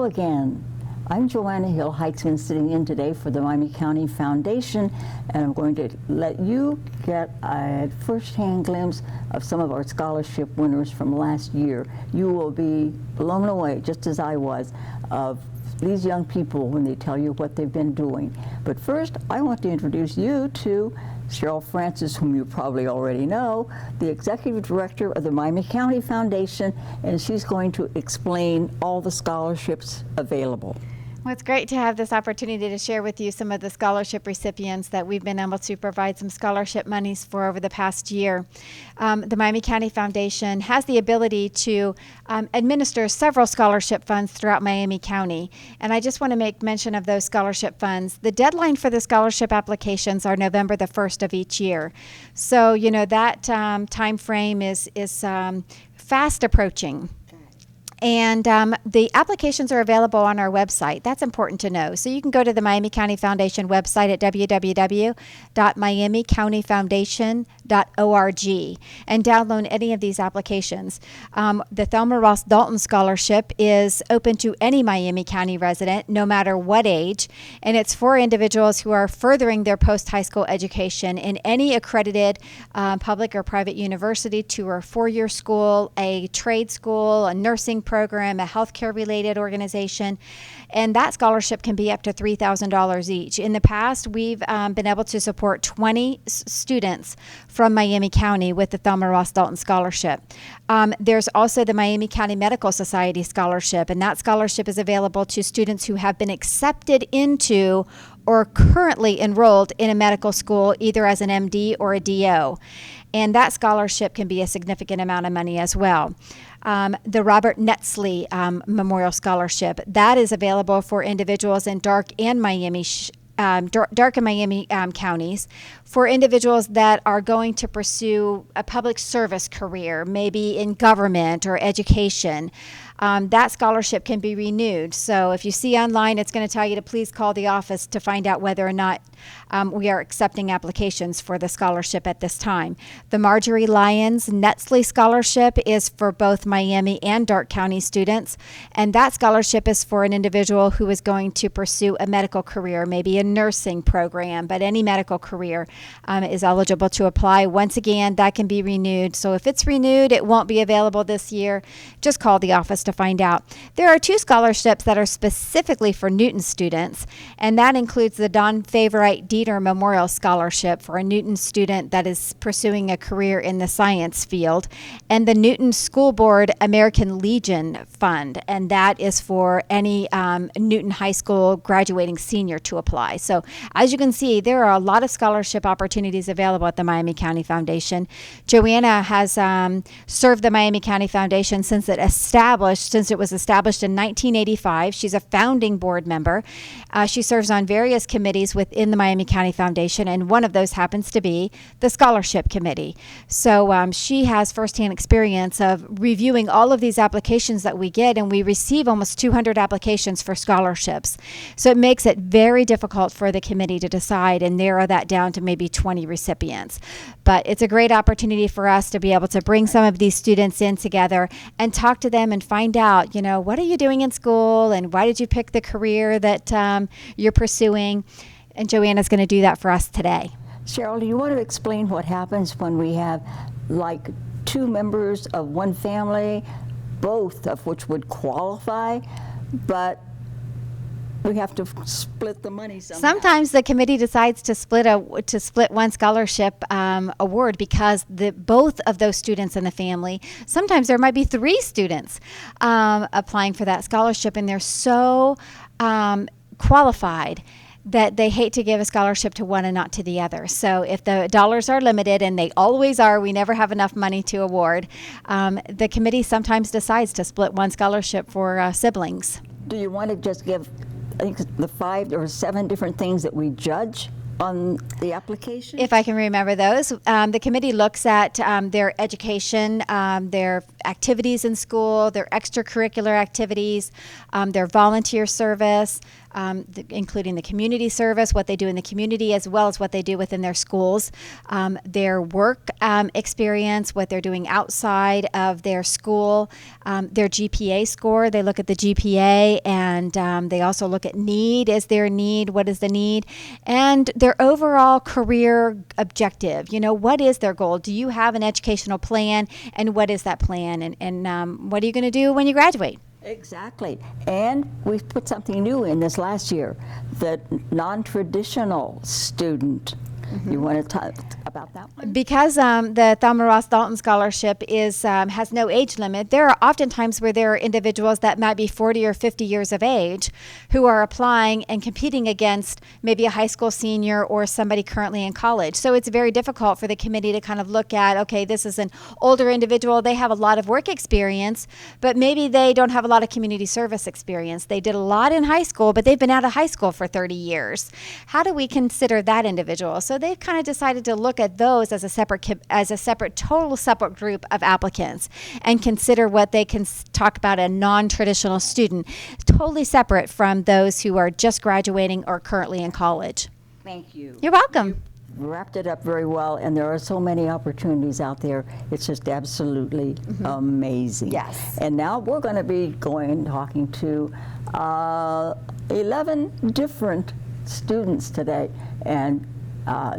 again. I'm Joanna Hill Heitzman, sitting in today for the Miami County Foundation, and I'm going to let you get a first-hand glimpse of some of our scholarship winners from last year. You will be blown away, just as I was, of these young people when they tell you what they've been doing. But first, I want to introduce you to Cheryl-Francis, whom you probably already know, the Executive Director of the Miami County Foundation, and she's going to explain all the scholarships available. Well, it's great to have this opportunity to share with you some of the scholarship recipients that we've been able to provide some scholarship monies for over the past year. The Miami County Foundation has the ability to administer several scholarship funds throughout Miami County. And I just want to make mention of those scholarship funds. The deadline for the scholarship applications are November the 1st of each year. So, you know, that time frame is fast approaching. And the applications are available on our website. That's important to know. So you can go to the Miami County Foundation website at www.miamicountyfoundation.org and download any of these applications. The Thelma Ross Dalton Scholarship is open to any Miami County resident, no matter what age, and it's for individuals who are furthering their post-high school education in any accredited public or private university, 2 or 4-year school, a trade school, a nursing program, a healthcare related organization, and that scholarship can be up to $3,000 each. In the past, we've been able to support 20 students from Miami County with the Thelma Ross Dalton Scholarship. There's also the Miami County Medical Society Scholarship, and that scholarship is available to students who have been accepted into or currently enrolled in a medical school, either as an MD or a DO. And that scholarship can be a significant amount of money as well. The Robert Netzley Memorial Scholarship, that is available for individuals in Dark and Miami counties, for individuals that are going to pursue a public service career, maybe in government or education. That scholarship can be renewed. So if you see online, it's going to tell you to please call the office to find out whether or not we are accepting applications for the scholarship at this time. The Marjorie Lyons Netzley Scholarship is for both Miami and Dark County students, and that scholarship is for an individual who is going to pursue a medical career, maybe a nursing program, but any medical career is eligible to apply. Once again, that can be renewed. So if it's renewed, it won't be available this year. Just call the office to find out. There are 2 scholarships that are specifically for Newton students, and that includes the Don Favorite Dieter Memorial Scholarship for a Newton student that is pursuing a career in the science field, and the Newton School Board American Legion Fund, and that is for any Newton High School graduating senior to apply. So as you can see, there are a lot of scholarship opportunities available at the Miami County Foundation. Joanna has served the Miami County Foundation since it was established in 1985. She's a founding board member. She serves on various committees within the Miami County Foundation, and one of those happens to be the Scholarship Committee. So she has firsthand experience of reviewing all of these applications that we get, and we receive almost 200 applications for scholarships. So it makes it very difficult for the committee to decide and narrow that down to maybe 20 recipients. But it's a great opportunity for us to be able to bring some of these students in together and talk to them and find out, you know, what are you doing in school and why did you pick the career that you're pursuing? And Joanna's going to do that for us today. Cheryl, do you want to explain what happens when we have like 2 members of one family, both of which would qualify, but we have to split the money somehow? Sometimes the committee decides to split one scholarship award because both of those students in the family, sometimes there might be 3 students applying for that scholarship, and they're so qualified that they hate to give a scholarship to one and not to the other. So if the dollars are limited, and they always are, we never have enough money to award, the committee sometimes decides to split one scholarship for siblings. Do you want to just give, I think, the 5 or 7 different things that we judge on the application? If I can remember those. The committee looks at their education, their activities in school, their extracurricular activities, their volunteer service, including the community service, what they do in the community, as well as what they do within their schools, their work experience, what they're doing outside of their school, their GPA score. They look at the GPA, and they also look at need. Is there a need? What is the need? And their overall career objective. You know, what is their goal? Do you have an educational plan? And what is that plan? And what are you going to do when you graduate? Exactly. And we've put something new in this last year, the non-traditional student. You want to talk about that one? Because the Thelma Ross Dalton Scholarship has no age limit, there are often times where there are individuals that might be 40 or 50 years of age who are applying and competing against maybe a high school senior or somebody currently in college. So it's very difficult for the committee to kind of look at, okay, this is an older individual. They have a lot of work experience, but maybe they don't have a lot of community service experience. They did a lot in high school, but they've been out of high school for 30 years. How do we consider that individual? So they've kind of decided to look at those as a separate group of applicants and consider what they can talk about a non-traditional student, totally separate from those who are just graduating or currently in college. Thank you. You're welcome. You wrapped it up very well, and there are so many opportunities out there. It's just absolutely amazing. Yes. And now we're going to be talking to 11 different students today, and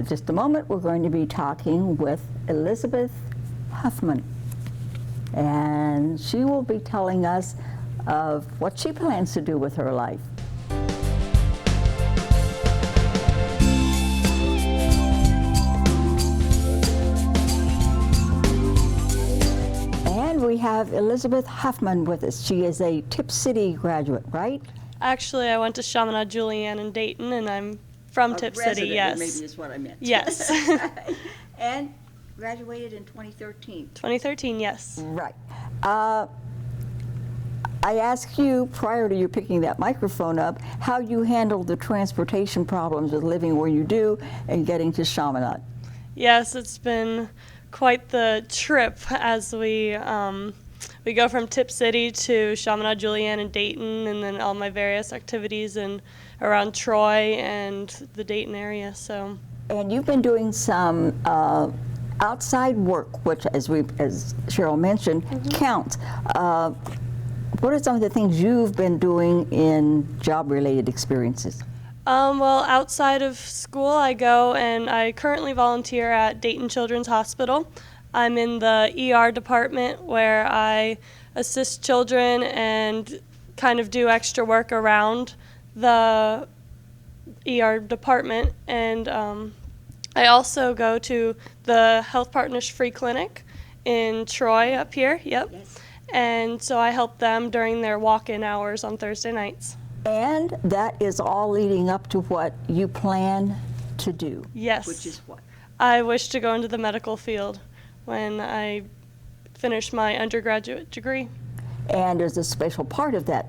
just a moment, we're going to be talking with Elizabeth Hoffman, and she will be telling us of what she plans to do with her life. And we have Elizabeth Hoffman with us. She is a Tip City graduate, right? Actually, I went to Chaminade Julienne in Dayton, and I'm from Tip City, yes. Maybe is what I meant. Yes. And graduated in 2013. 2013, yes. Right. I asked you prior to you picking that microphone up how you handled the transportation problems of living where you do and getting to Chaminade. Yes, it's been quite the trip as we go from Tip City to Chaminade Julienne and Dayton, and then all my various activities and around Troy and the Dayton area. So. And you've been doing some outside work, which, as Cheryl mentioned, counts. What are some of the things you've been doing in job-related experiences? Well, outside of school, I go and I currently volunteer at Dayton Children's Hospital. I'm in the ER department where I assist children and kind of do extra work around the ER department. And I also go to the Health Partners Free Clinic in Troy up here. Yep. Yes. And so I help them during their walk-in hours on Thursday nights. And that is all leading up to what you plan to do. Yes. Which is what? I wish to go into the medical field when I finish my undergraduate degree. And there's a special part of that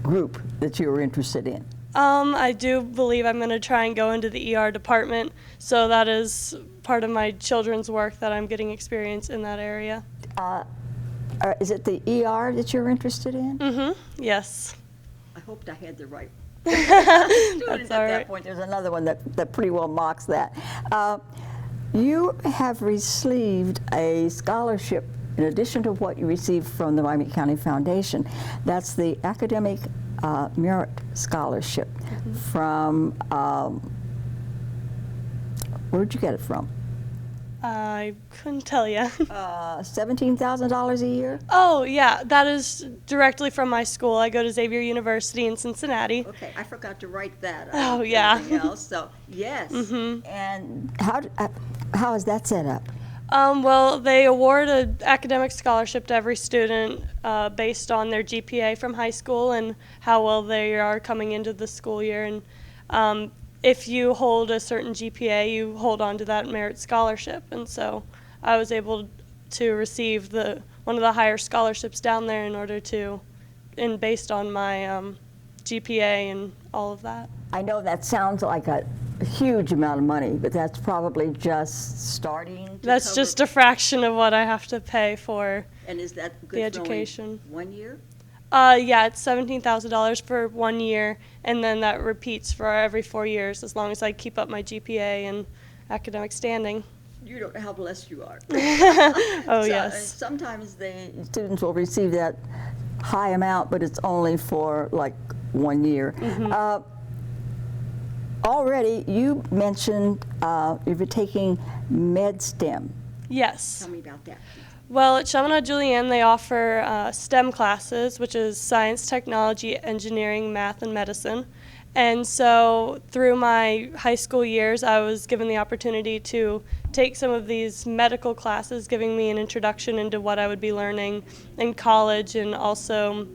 group that you're interested in. I do believe I'm going to try and go into the ER department, so that is part of my children's work that I'm getting experience in that area. Is it the ER that you're interested in? Mm-hmm. Yes. I hoped I had the right That's all at that right. point. There's another one that pretty well mocks that. You have received a scholarship in addition to what you received from the Miami County Foundation. That's the Academic Merit Scholarship from, where'd you get it from? I couldn't tell you. $17,000 a year? Oh, yeah, that is directly from my school. I go to Xavier University in Cincinnati. Okay, I forgot to write that. Oh, yeah. Else, so, yes. And how is that set up? Well, they award an academic scholarship to every student based on their GPA from high school and how well they are coming into the school year. And if you hold a certain GPA, you hold on to that merit scholarship. And so I was able to receive one of the higher scholarships down there and based on my GPA and all of that. I know that sounds like a huge amount of money, but that's probably just starting to That's just a fraction of what I have to pay for And is that good the for education. only 1 year? Yeah, it's $17,000 for 1 year, and then that repeats for every 4 years as long as I keep up my GPA and academic standing. You don't know how blessed you are. Oh, So, yes. sometimes students will receive that high amount, but it's only for like 1 year. Already, you mentioned you've been taking MedStem. Yes. Tell me about that. Well, at Chaminade Julienne, they offer STEM classes, which is science, technology, engineering, math, and medicine. And so through my high school years, I was given the opportunity to take some of these medical classes, giving me an introduction into what I would be learning in college and also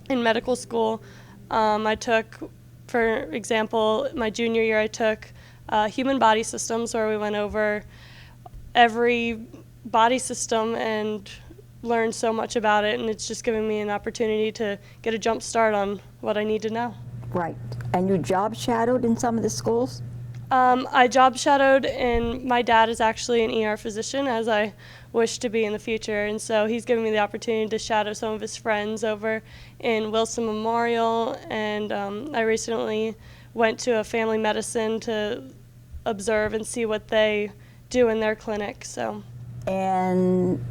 in medical school. I took, for example, my junior year, I took human body systems, where we went over every body system and learned so much about it, and it's just given me an opportunity to get a jump start on what I need to know. Right. And you job shadowed in some of the schools? I job shadowed, and my dad is actually an ER physician, as I wish to be in the future, and so he's given me the opportunity to shadow some of his friends over in Wilson Memorial, and I recently went to a family medicine to observe and see what they do in their clinic. So. And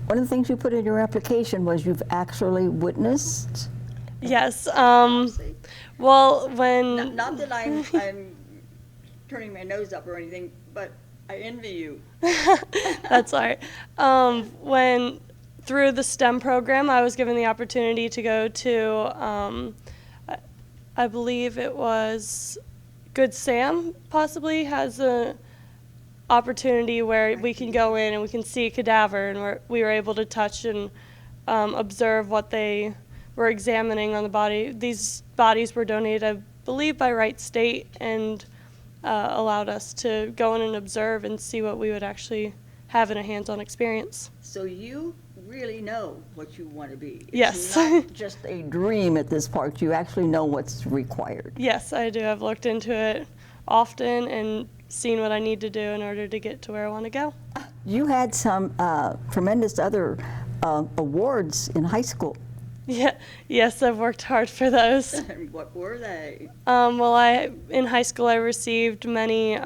one of the things you put in your application was you've actually witnessed? Yes. Well, when... Not that I'm turning my nose up or anything, but I envy you. That's all right. When through the STEM program, I was given the opportunity to go to, I believe it was Good Sam possibly has a opportunity where we can go in and we can see a cadaver, and we were able to touch and observe what they were examining on the body. These bodies were donated, I believe, by Wright State, and allowed us to go in and observe and see what we would actually have in a hands-on experience. So you really know what you want to be. Yes. It's not just a dream at this part. You actually know what's required. Yes, I do. I've looked into it often and seen what I need to do in order to get to where I want to go. You had some tremendous other awards in high school. Yeah, yes, I've worked hard for those. And what were they? Well, in high school I received many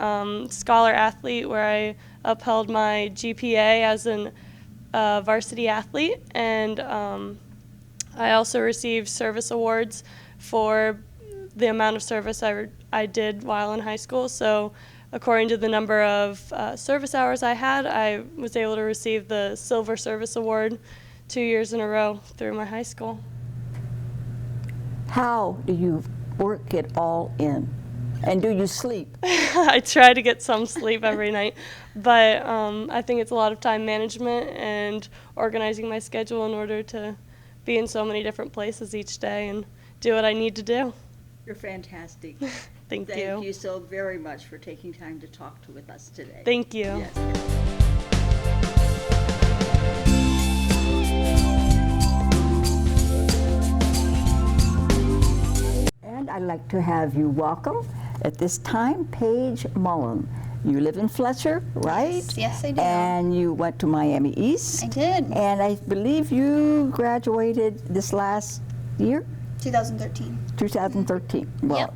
scholar athlete, where I upheld my GPA as an varsity athlete, and I also received service awards for the amount of service I did while in high school. So according to the number of service hours I had, I was able to receive the Silver Service Award 2 years in a row through my high school. How do you work it all in? And do you sleep? I try to get some sleep every night, but I think it's a lot of time management and organizing my schedule in order to be in so many different places each day and do what I need to do. You're fantastic. Thank you. Thank you so very much for taking time to talk with us today. Thank you. Yes. And I'd like to have you welcome at this time Paige Mullen. You live in Fletcher, right? Yes, I do. And you went to Miami East. I did. And I believe you graduated this last year? 2013. 2013. Well, Yep.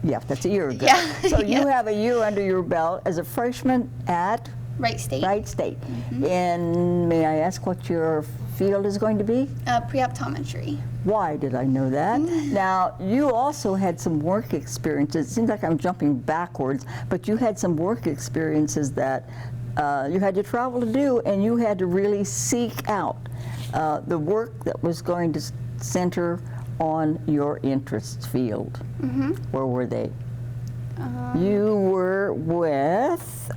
yeah, that's a year ago. Yeah. So you Yeah. have a year under your belt as a freshman at Wright State. Wright State. And may I ask what your field is going to be? Pre-optometry. Why did I know that? Now, you also had some work experiences. It seems like I'm jumping backwards, but you had some work experiences that you had to travel to do, and you had to really seek out the work that was going to center on your interest field. Where were they? You were with,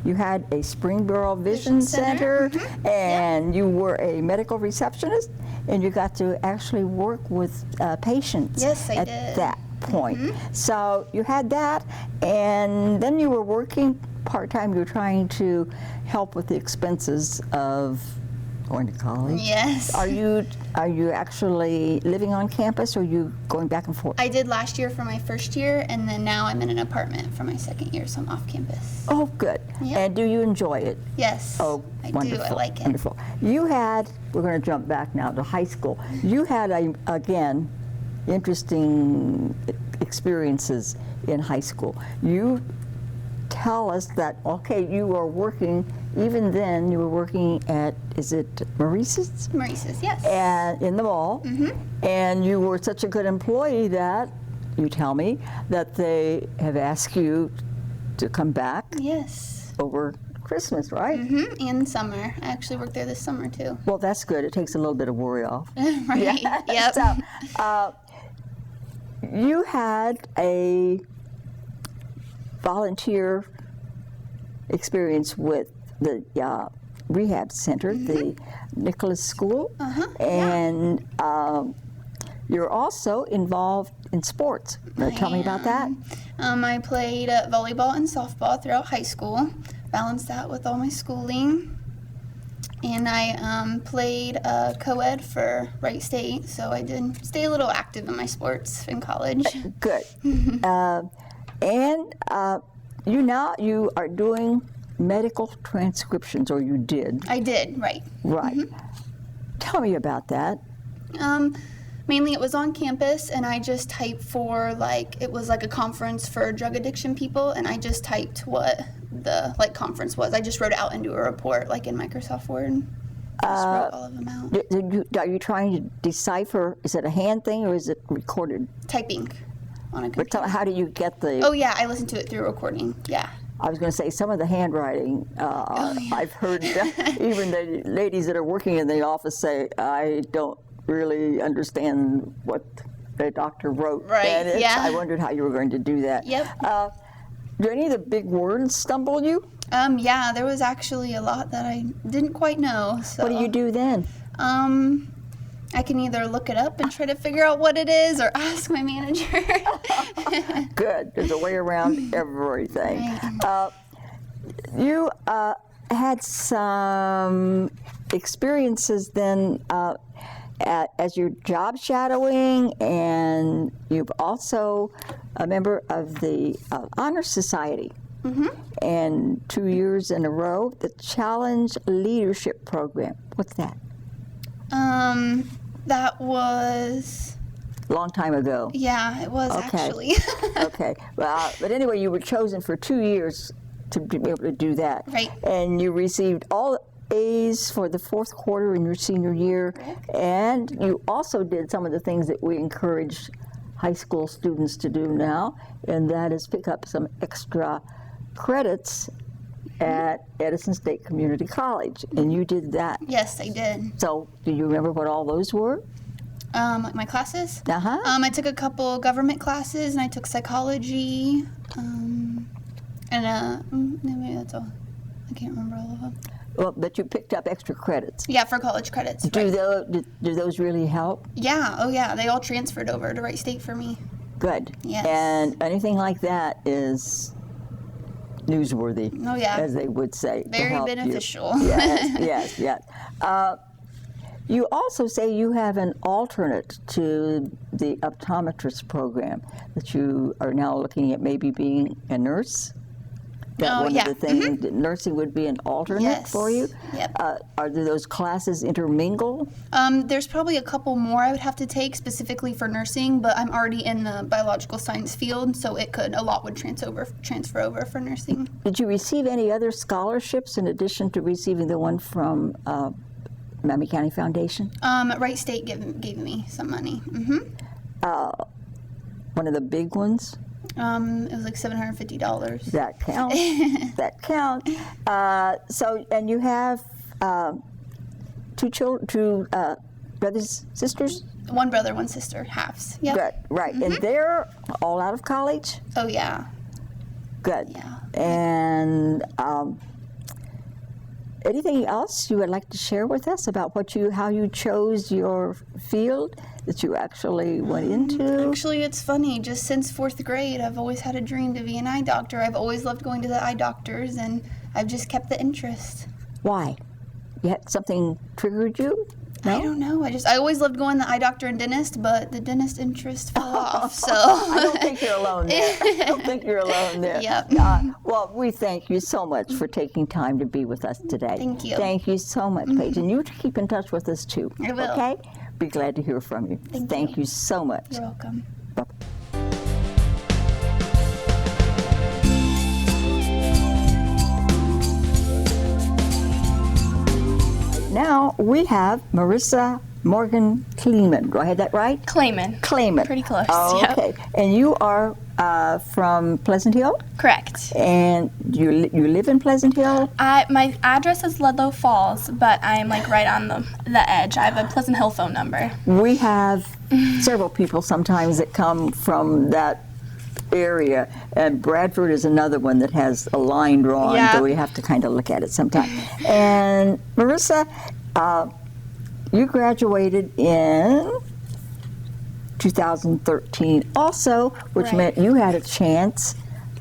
you had a Springboro Vision Center, and you were a medical receptionist, and you got to actually work with patients Yes, I at did. that point. So you had that, and then you were working part-time. You were trying to help with the expenses of Going to college? Yes. Are you actually living on campus, or are you going back and forth? I did last year for my first year, and then now I'm in an apartment for my second year, so I'm off campus. Oh, good. Yep. And do you enjoy it? Yes. Oh, I wonderful. do. I like it. Wonderful. We're going to jump back now to high school. You had, again, interesting experiences in high school. You tell us that, okay, you were working, even then, you were working at, is it Marissa's? Marissa's, yes. And in the mall. And you were such a good employee that, you tell me, that they have asked you to come back Yes. over Christmas, right? And summer. I actually worked there this summer, too. Well, that's good. It takes a little bit of worry off. Right. Yep. So, you had a volunteer experience with the rehab center, the Nicholas School, and you're also involved in sports. Tell me about that. I played volleyball and softball throughout high school, balanced that with all my schooling. And I played co-ed for Wright State, so I did stay a little active in my sports in college. Good. And you are doing medical transcriptions, or you did. I did, right. Right. Tell me about that. Mainly it was on campus, and I just typed for, it was like a conference for drug addiction people, and I just typed what the conference was. I just wrote it out into a report in Microsoft Word. Just wrote all of them out. Are you trying to decipher, is it a hand thing or is it recorded? Typing on a But computer. how do you get the... Oh yeah, I listened to it through recording, yeah. I was going to say, some of the handwriting, I've heard even the ladies that are working in the office say, I don't really understand what the doctor wrote. Right, And yeah. I wondered how you were going to do that. Yep. Do any of the big words stumble you? Yeah, there was actually a lot that I didn't quite know. So, What do you do then? I can either look it up and try to figure out what it is or ask my manager. Good. There's a way around everything. Right. You had some experiences then as you're job shadowing, and you're also a member of the Honor Society. And 2 years in a row, the Challenge Leadership Program. What's that? That was, Long time ago. yeah, it was Okay. actually. Okay. Well, but anyway, you were chosen for 2 years to be able to do that. Right. And you received all A's for the fourth quarter in your senior year. And you also did some of the things that we encourage high school students to do now, and that is pick up some extra credits at Edison State Community College. And you did that. Yes, I did. So do you remember what all those were? My classes? Uh-huh. I took a couple government classes, and I took psychology, maybe that's all. I can't remember all of them. Well, but you picked up extra credits. Yeah, for college credits. Do Right. those really help? Yeah, oh yeah, they all transferred over to Wright State for me. Good. Yes. And anything like that is newsworthy, Oh yeah, as they would say. to very help you. beneficial. Yes. You also say you have an alternate to the optometrist program, that you are now looking at maybe being a nurse. That Oh, one yeah. of the things, that nursing would be an alternate Yes. for you? Yep. Are those classes intermingle? There's probably a couple more I would have to take specifically for nursing, but I'm already in the biological science field, so a lot would transfer over for nursing. Did you receive any other scholarships in addition to receiving the one from Miami County Foundation? Wright State gave me some money. One of the big ones? It was like $750. That counts. That counts. And you have two brothers, sisters? One brother, one sister, halves. Yep. Good, right. And they're all out of college? Oh yeah. Good. Yeah. And anything else you would like to share with us about how you chose your field that you actually went into? Actually, it's funny. Just since 4th grade, I've always had a dream to be an eye doctor. I've always loved going to the eye doctors, and I've just kept the interest. Why? Something triggered you? I don't know. I always loved going to the eye doctor and dentist, but the dentist interest fell off. So I don't think you're alone there. I don't think you're alone there. Yep. Well, we thank you so much for taking time to be with us today. Thank you. Thank you so much, Paige. And you keep in touch with us too. I will. Okay? Be glad to hear from you. Thank you so much. You're welcome. Now we have Marissa Morgan Kleeman. Do I have that right? Clayman. Kleeman. Pretty close, Oh, yep. okay. And you are from Pleasant Hill? Correct. And you live in Pleasant Hill? My address is Ludlow Falls, but I'm like right on the edge. I have a Pleasant Hill phone number. We have several people sometimes that come from that area, and Bradford is another one that has a line drawn, Yeah. so we have to kind of look at it sometime. And Marissa, you graduated in 2013 also, which Right. meant you had a chance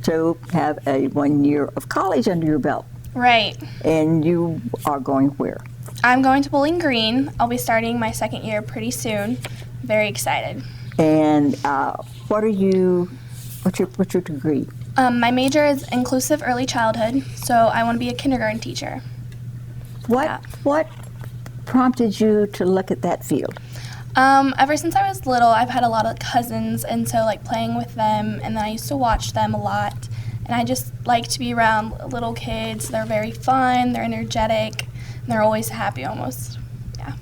to have a 1 year of college under your belt. Right. And you are going where? I'm going to Bowling Green. I'll be starting my second year pretty soon. Very excited. And what's your degree? My major is inclusive early childhood, so I want to be a kindergarten teacher. What prompted you to look at that field? Ever since I was little, I've had a lot of cousins, and so like playing with them, and then I used to watch them a lot. And I just like to be around little kids. They're very fun, they're energetic, and they're always happy almost. Yeah.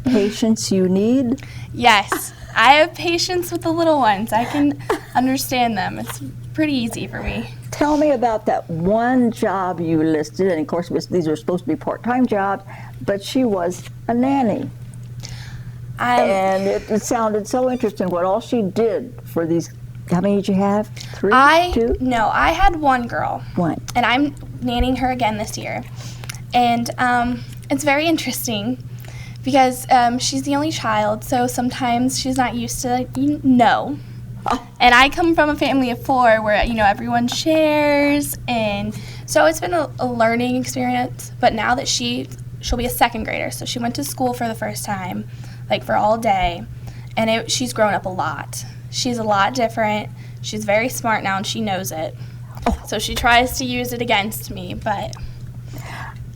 Patience you need? Yes, I have patience with the little ones. I can understand them. It's pretty easy for me. Tell me about that one job you listed, and of course these were supposed to be part-time jobs, but she was a nanny. And it sounded so interesting what all she did for these. How many did you have? Three? Two? No, I had one girl. One. And I'm nannying her again this year. And it's very interesting because she's the only child, so sometimes she's not used to no. Oh. And I come from a family of 4 where everyone shares, and so it's been a learning experience. But now that she'll be a second grader, so she went to school for the first time, like for all day, and she's grown up a lot. She's a lot different. She's very smart now, and she knows it. Oh. So she tries to use it against me, but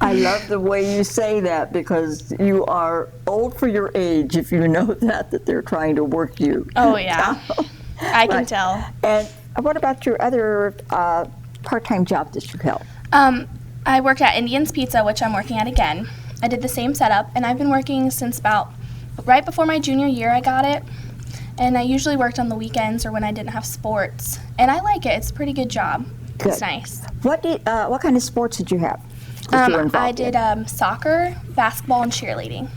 I love the way you say that because you are old for your age if you know that they're trying to work you. oh yeah, I can Right. tell. And what about your other part-time job that you held? I worked at Indian's Pizza, which I'm working at again. I did the same setup, and I've been working since about right before my junior year I got it. And I usually worked on the weekends or when I didn't have sports. And I like it. It's a pretty good job. Good. It's nice. What kind of sports did you have? That you were I involved in? did soccer, basketball, and cheerleading.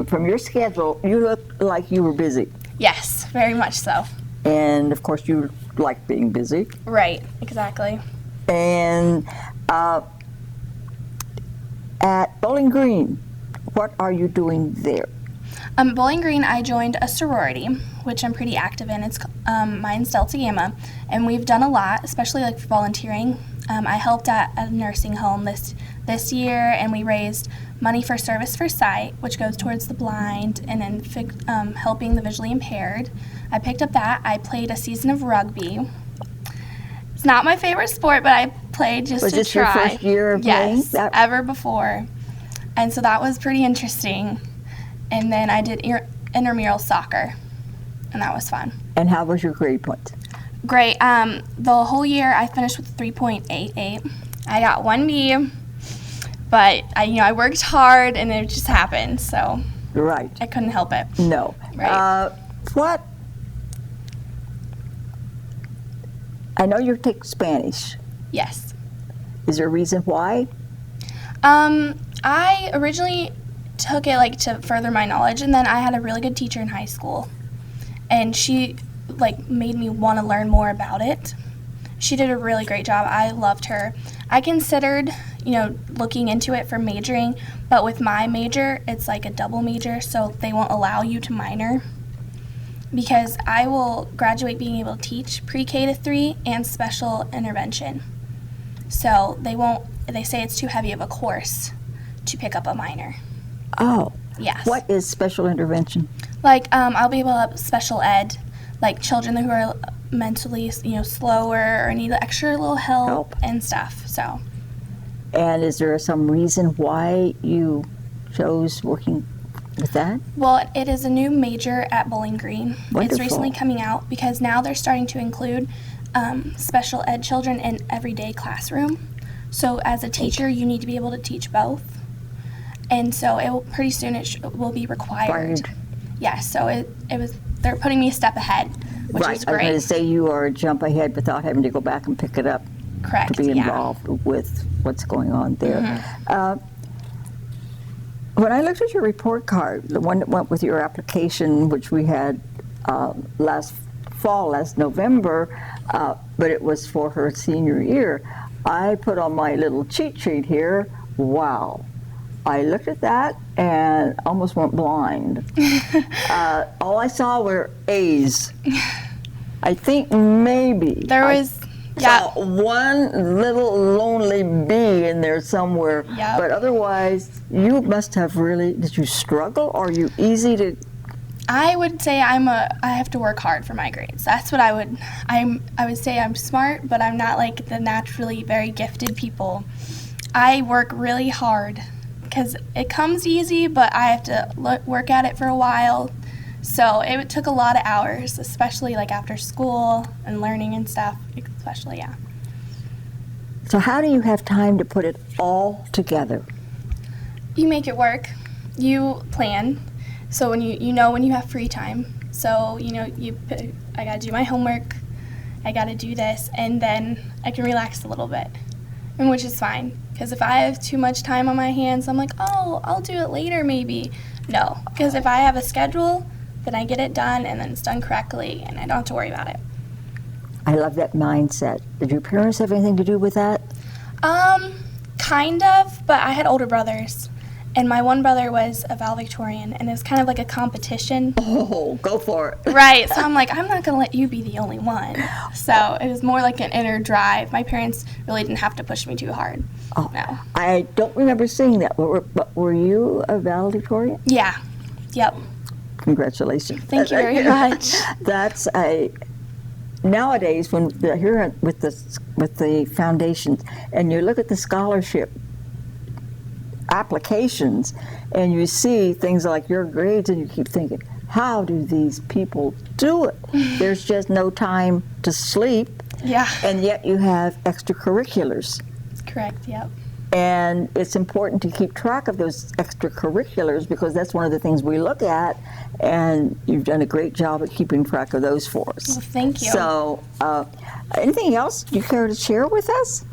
From your schedule, you look like you were busy. Yes, very much so. And of course, you like being busy. Right, exactly. And at Bowling Green, what are you doing there? Bowling Green, I joined a sorority, which I'm pretty active in. It's mine's Delta Gamma, and we've done a lot, especially like for volunteering. I helped at a nursing home this year, and we raised money for Service for Sight, which goes towards the blind and then helping the visually impaired. I picked up that. I played a season of rugby. It's not my favorite sport, but I played just Was to this try. your first year of playing? Yes, ever before. And so that was pretty interesting. And then I did intramural soccer, and that was fun. And how was your grade point? Great. The whole year I finished with 3.88. I got 1 B, but I worked hard, and it just happened. So Right. I couldn't help it. No. Right. What? I know you take Spanish. Yes. Is there a reason why? I originally took it to further my knowledge, and then I had a really good teacher in high school, and she made me want to learn more about it. She did a really great job. I loved her. I considered looking into it for majoring, but with my major it's like a double major, so they won't allow you to minor because I will graduate being able to teach pre-K to 3 and special intervention. So they say it's too heavy of a course. to pick up a minor. Oh, Yes. what is special intervention? Like, I'll be able to help special ed, like children who are mentally, slower or need extra little help and stuff. So. And is there some reason why you chose working with that? Well, it is a new major at Bowling Green. Wonderful. It's recently coming out because now they're starting to include special ed children in everyday classroom. So as a teacher, you need to be able to teach both. And so pretty soon it will be required. Yes, so they're putting me a step ahead, which Right, is I was great. going to say you are a jump ahead without having to go back and pick it up. Correct, To be yeah. involved with what's going on there. Mm-hmm. When I looked at your report card, the one that went with your application, which we had last November, but it was for her senior year, I put on my little cheat sheet here, wow. I looked at that and almost went blind. All I saw were A's. I think maybe There was, yeah. saw one little lonely bee in there somewhere. Yep. But otherwise, you must have really, did you struggle? Or are you easy to? I would say I have to work hard for my grades. That's what I would say I'm smart, but I'm not like the naturally very gifted people. I work really hard because it comes easy, but I have to work at it for a while. So it took a lot of hours, especially like after school and learning and stuff, especially, yeah. So how do you have time to put it all together? You make it work. You plan. So when you know when you have free time. So, I got to do my homework, I got to do this, and then I can relax a little bit, and which is fine. Because if I have too much time on my hands, I'm like, oh, I'll do it later maybe. No, because if I have a schedule, then I get it done, and then it's done correctly, and I don't have to worry about it. I love that mindset. Did your parents have anything to do with that? Kind of, but I had older brothers. And my one brother was a valedictorian, and it was kind of like a competition. Oh, go for it. Right, so I'm like, I'm not going to let you be the only one. So it was more like an inner drive. My parents really didn't have to push me too hard. Oh, No. I don't remember seeing that. But were you a valedictorian? Yeah, yep. Congratulations. Thank you very much. That's nowadays when here with the foundations, and you look at the scholarship applications, and you see things like your grades, and you keep thinking, how do these people do it? There's just no time to sleep, Yeah, and yet you have extracurriculars. correct, yep. And it's important to keep track of those extracurriculars because that's one of the things we look at, and you've done a great job at keeping track of those for us. Well, thank you. So, anything else you care to share with us?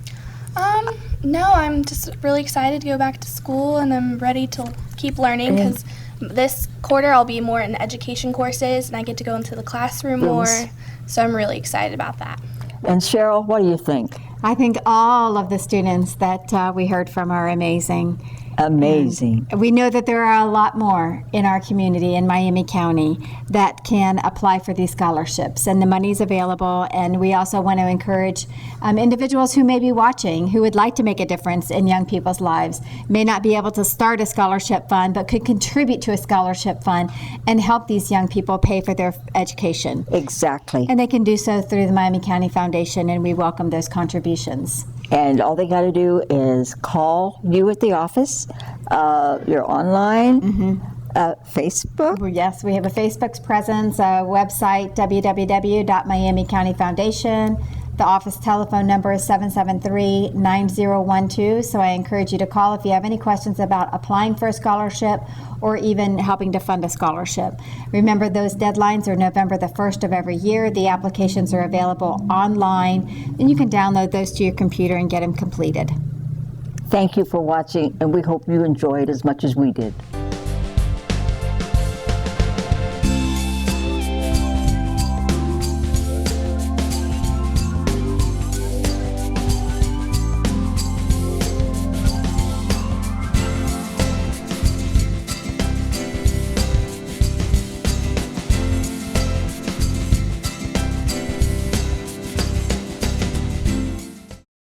No, I'm just really excited to go back to school, and I'm ready to keep learning because this quarter I'll be more in education courses, and I get to go into the classroom more. So I'm really excited about that. And Cheryl, what do you think? I think all of the students that we heard from are amazing. Amazing. We know that there are a lot more in our community in Miami County that can apply for these scholarships, and the money's available. And we also want to encourage individuals who may be watching who would like to make a difference in young people's lives, may not be able to start a scholarship fund, but could contribute to a scholarship fund and help these young people pay for their education. Exactly. And they can do so through the Miami County Foundation, and we welcome those contributions. And all they got to do is call you at the office. You're online, Facebook. Yes, we have a Facebook presence, a website, www.Miami County Foundation. The office telephone number is 773-9012. So I encourage you to call if you have any questions about applying for a scholarship or even helping to fund a scholarship. Remember, those deadlines are November the 1st of every year. The applications are available online, and you can download those to your computer and get them completed. Thank you for watching, and we hope you enjoyed as much as we did.